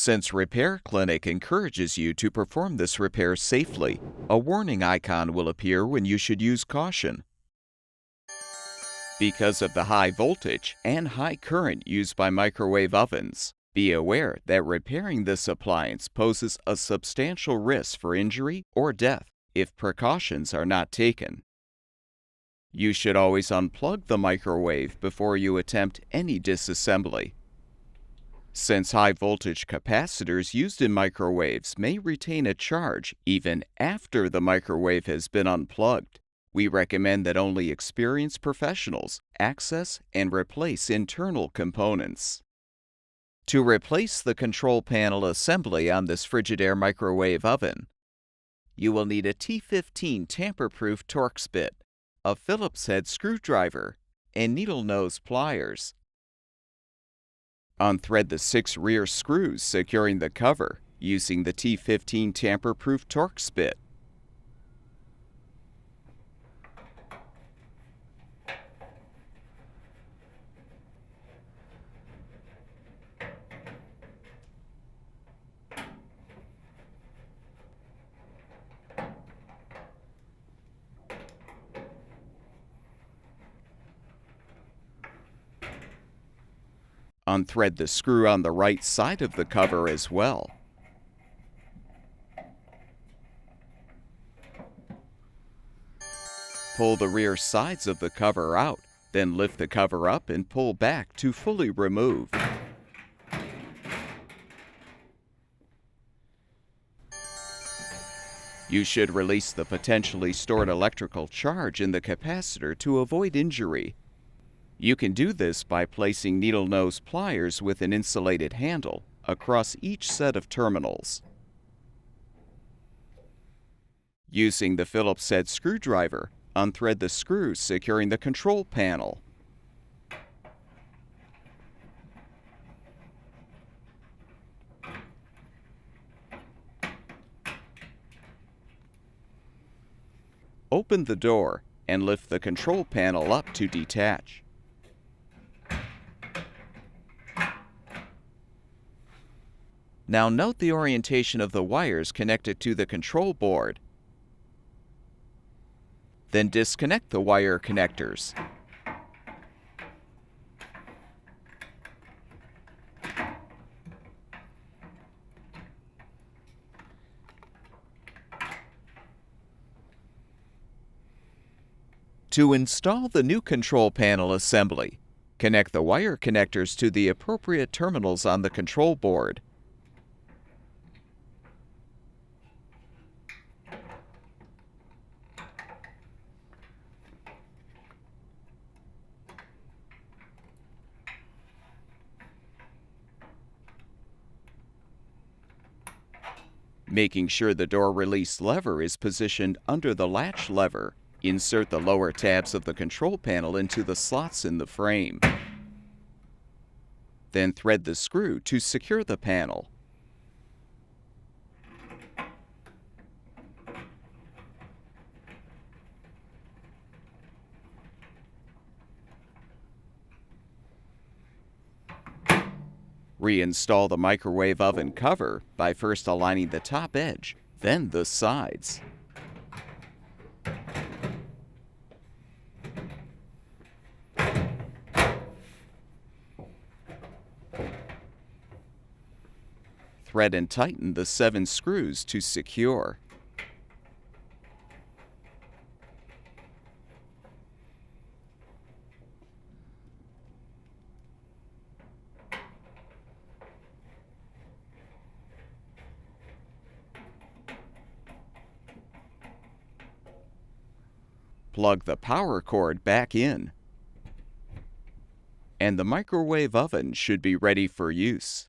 Since Repair Clinic encourages you to perform this repair safely, a warning icon will appear when you should use caution. Because of the high voltage and high current used by microwave ovens, be aware that repairing this appliance poses a substantial risk for injury or death if precautions are not taken. You should always unplug the microwave before you attempt any disassembly. Since high-voltage capacitors used in microwaves may retain a charge even after the microwave has been unplugged, we recommend that only experienced professionals access and replace internal components. To replace the control panel assembly on this Frigidaire microwave oven, you will need a T15 tamper-proof Torx bit, a Phillips head screwdriver, and needle nose pliers. Unthread the 6 rear screws securing the cover using the T15 tamper-proof Torx bit. Unthread the screw on the right side of the cover as well. Pull the rear sides of the cover out, then lift the cover up and pull back to fully remove. You should release the potentially stored electrical charge in the capacitor to avoid injury. You can do this by placing needle nose pliers with an insulated handle across each set of terminals. Using the Phillips head screwdriver, unthread the screws securing the control panel. Open the door and lift the control panel up to detach. Now note the orientation of the wires connected to the control board. Then disconnect the wire connectors. To install the new control panel assembly, connect the wire connectors to the appropriate terminals on the control board. Making sure the door release lever is positioned under the latch lever, insert the lower tabs of the control panel into the slots in the frame. Then thread the screw to secure the panel. Reinstall the microwave oven cover by first aligning the top edge, then the sides. Thread and tighten the 7 screws to secure. Plug the power cord back in, and the microwave oven should be ready for use.